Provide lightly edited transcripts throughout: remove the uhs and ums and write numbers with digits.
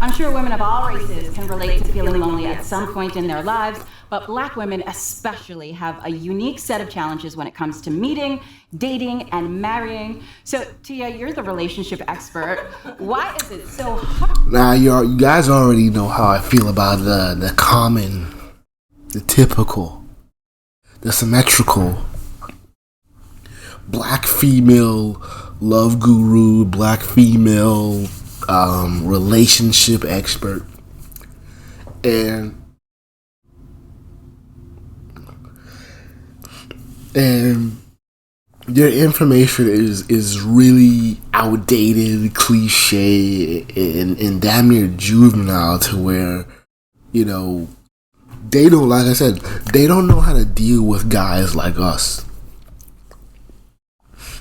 I'm sure women of all races can relate to feeling lonely at some point in their lives, but Black women especially have a unique set of challenges when it comes to meeting, dating, and marrying. So, Tia, you're the relationship expert. Why is it so hard? Now, you guys already know how I feel about the common, the typical, the symmetrical Black female love guru, Black female relationship expert, and their information is really outdated, cliche, and damn near juvenile, to where, you know, they don't, like I said, they don't know how to deal with guys like us.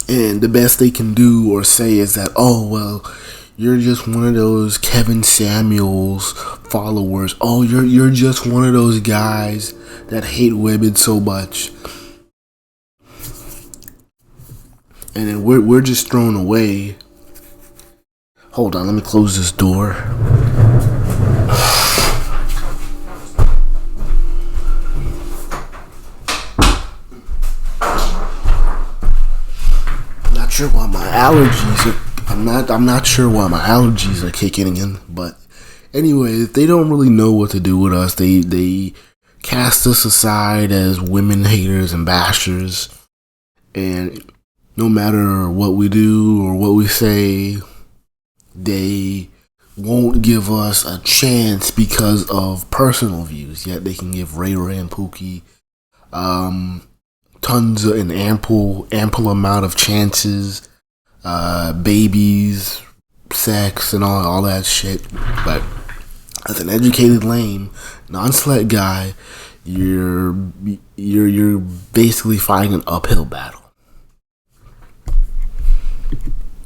And the best they can do or say is that, oh, well, you're just one of those Kevin Samuels followers. Oh, you're just one of those guys that hate women so much. And then we're just thrown away. Hold on, let me close this door. Not sure why my allergies are. I'm not sure why my allergies are kicking in, but anyway, they don't really know what to do with us. They cast us aside as women haters and bashers, and no matter what we do or what we say, they won't give us a chance because of personal views. Yet they can give Ray Ray and Pookie tons of, an ample amount of chances, babies, sex, and all that shit. But as an educated lame, non-slut guy, you're basically fighting an uphill battle.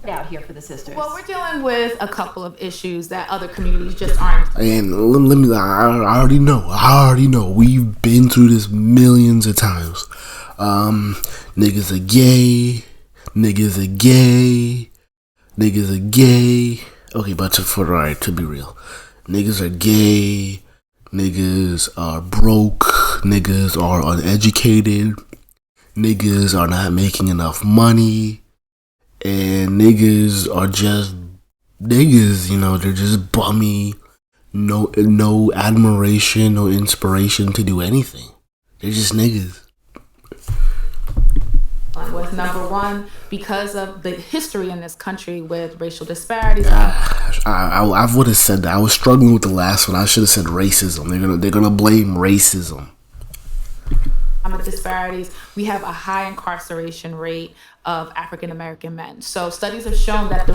Out here for the sisters. Well, we're dealing with a couple of issues that other communities just aren't. And let me, I already know. We've been through this millions of times. Niggas are gay. Okay, but to be real, niggas are gay. Niggas are broke. Niggas are uneducated. Niggas are not making enough money. And niggas are just niggas, you know, they're just bummy, no admiration, no inspiration to do anything. They're just niggas. Was number one because of the history in this country with racial disparities. I would have said that. I was struggling with the last one. I should have said racism. They're gonna blame racism. Disparities. We have a high incarceration rate of African American men. So studies have shown that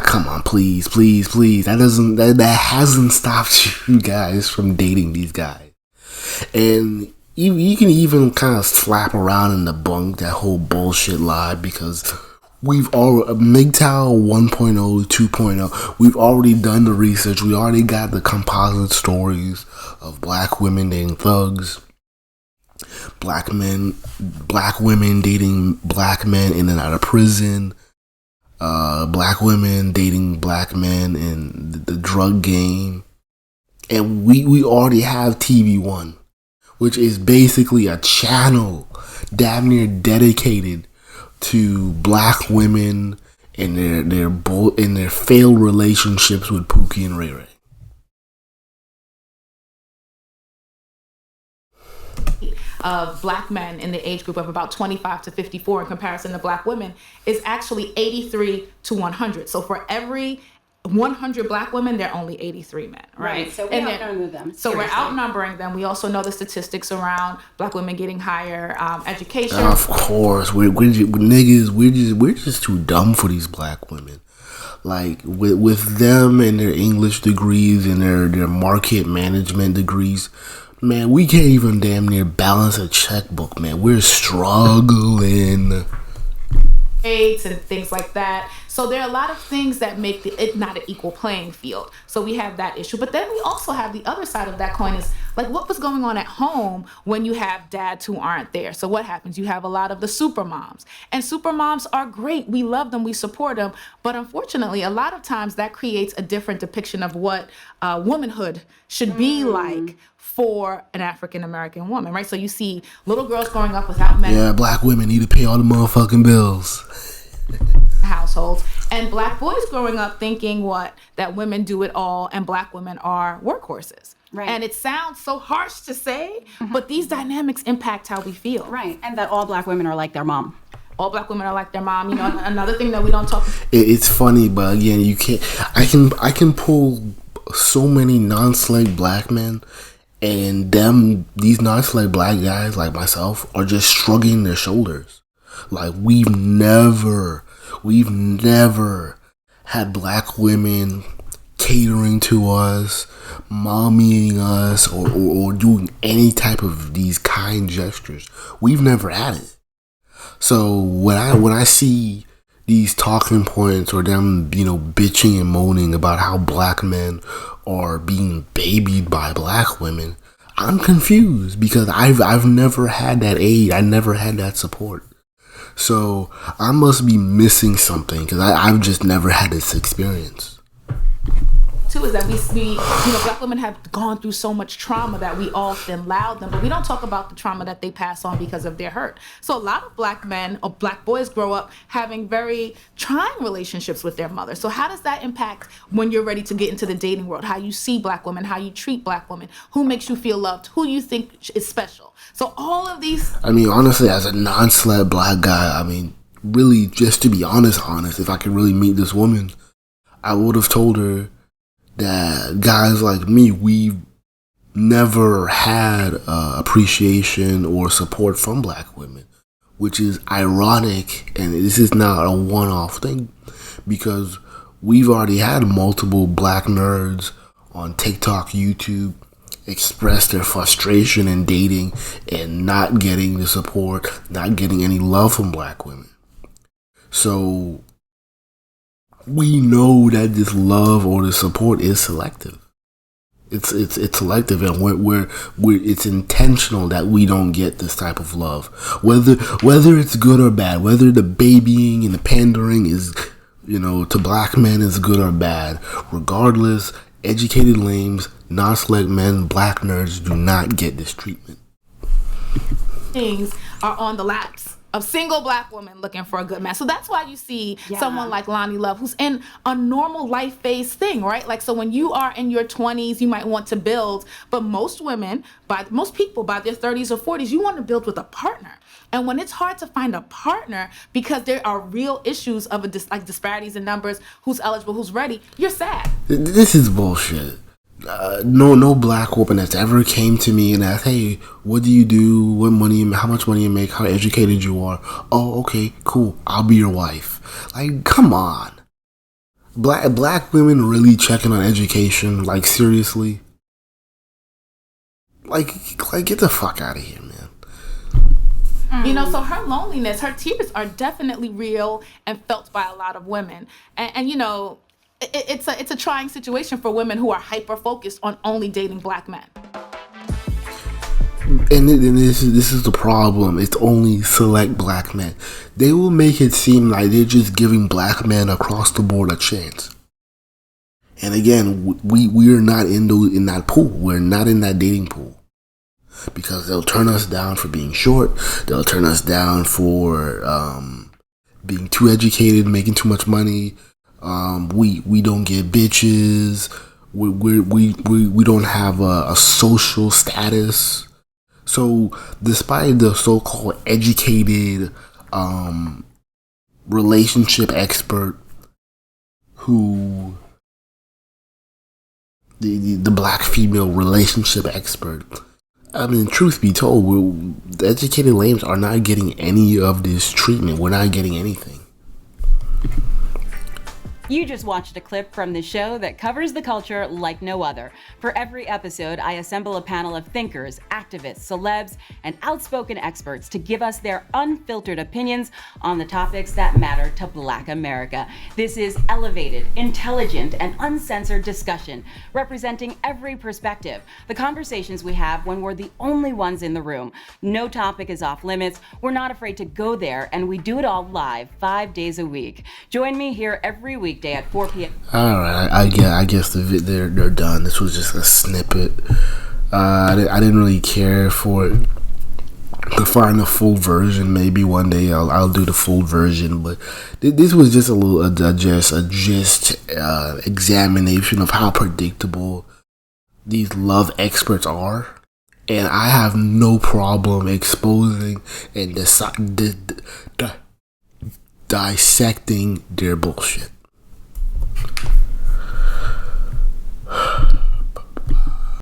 come on, please. That hasn't stopped you guys from dating these guys. And you can even kind of slap around and debunk that whole bullshit lie, because we've all MGTOW 1.0, 2.0. We've already done the research. We already got the composite stories of Black women dating thugs, Black women dating Black men in and out of prison, Black women dating Black men in the drug game, and we already have TV1, which is basically a channel damn near dedicated to Black women and their failed relationships with Pookie and Ray Ray. Of Black men in the age group of about 25 to 54 in comparison to Black women is actually 83 to 100. So for every 100 Black women, there are only 83 men, right? So we're outnumbering them. So we're outnumbering them. We also know the statistics around Black women getting higher education. Of course, we're niggas. We're just too dumb for these Black women. Like with them and their English degrees and their market management degrees, man, we can't even damn near balance a checkbook, man. We're struggling. And things like that. So So there are a lot of things that make it not an equal playing field. So we have that issue. But then we also have the other side of that coin is like what was going on at home when you have dads who aren't there. So what happens? You have a lot of the super moms. And super moms are great. We love them. We support them. But unfortunately, a lot of times that creates a different depiction of what womanhood should be like for an African American woman, right? So you see little girls growing up without men. Yeah, black women need to pay all the motherfucking bills. Households, and black boys growing up thinking that women do it all and black women are workhorses. Right. And it sounds so harsh to say, but these dynamics impact how we feel. Right. And that all black women are like their mom. All black women are like their mom. You know, another thing that we don't talk about. It's funny, but again, you can't. I can pull so many non-slave black men, and these non-slave black guys like myself are just shrugging their shoulders, like we've never had black women catering to us, mommying us, or doing any type of these kind gestures. We've never had it. So when I see these talking points or them, bitching and moaning about how black men are being babied by black women, I'm confused because I've never had that aid. I never had that support. So I must be missing something because I've just never had this experience. Too is that we black women have gone through so much trauma that we often loud them, but we don't talk about the trauma that they pass on because of their hurt. So a lot of black men or black boys grow up having very trying relationships with their mother. So how does that impact when you're ready to get into the dating world? How you see black women, how you treat black women, who makes you feel loved, who you think is special. So all of these. I mean, honestly, as a non-slave black guy, really, just to be honest, if I could really meet this woman, I would have told her that guys like me, we've never had appreciation or support from black women, which is ironic, and this is not a one-off thing, because we've already had multiple black nerds on TikTok, YouTube, express their frustration in dating and not getting the support, not getting any love from black women. So we know that this love or the support is selective. It's selective, and we're it's intentional that we don't get this type of love, whether it's good or bad, whether the babying and the pandering is, to black men is good or bad. Regardless, educated lames, non-select men, black nerds do not get this treatment. Things are on the laps of single black women looking for a good man. So that's why you see someone like Lonnie Love, who's in a normal life phase thing, right? Like, so when you are in your 20s, you might want to build, but most people by their 30s or 40s, you want to build with a partner. And when it's hard to find a partner because there are real issues of disparities in numbers, who's eligible, who's ready, you're sad. This is bullshit. No black woman that's ever came to me and asked, "Hey, what do you do? How much money you make? How educated you are?" "Oh, okay, cool. I'll be your wife." Like, come on. Black women really checking on education? Like, seriously? Like, get the fuck out of here, man. So her loneliness, her tears are definitely real and felt by a lot of women. And it's a trying situation for women who are hyper focused on only dating black men. And this is the problem. It's only select black men. They will make it seem like they're just giving black men across the board a chance. And again, we are not in that pool. We're not in that dating pool. Because they'll turn us down for being short. They'll turn us down for being too educated, making too much money. We don't get bitches. We don't have a social status. So despite the so-called educated relationship expert who the black female relationship expert, truth be told, the educated lames are not getting any of this treatment. We're not getting anything. You just watched a clip from the show that covers the culture like no other. For every episode, I assemble a panel of thinkers, activists, celebs, and outspoken experts to give us their unfiltered opinions on the topics that matter to Black America. This is elevated, intelligent, and uncensored discussion, representing every perspective. The conversations we have when we're the only ones in the room. No topic is off limits. We're not afraid to go there, and we do it all live, 5 days a week. Join me here every weekday at 4 p.m. All right, I guess they're done. This was just a snippet. I didn't really care for it to find the full version. Maybe one day I'll do the full version, but this was just a gist examination of how predictable these love experts are, and I have no problem exposing and dissecting their bullshit.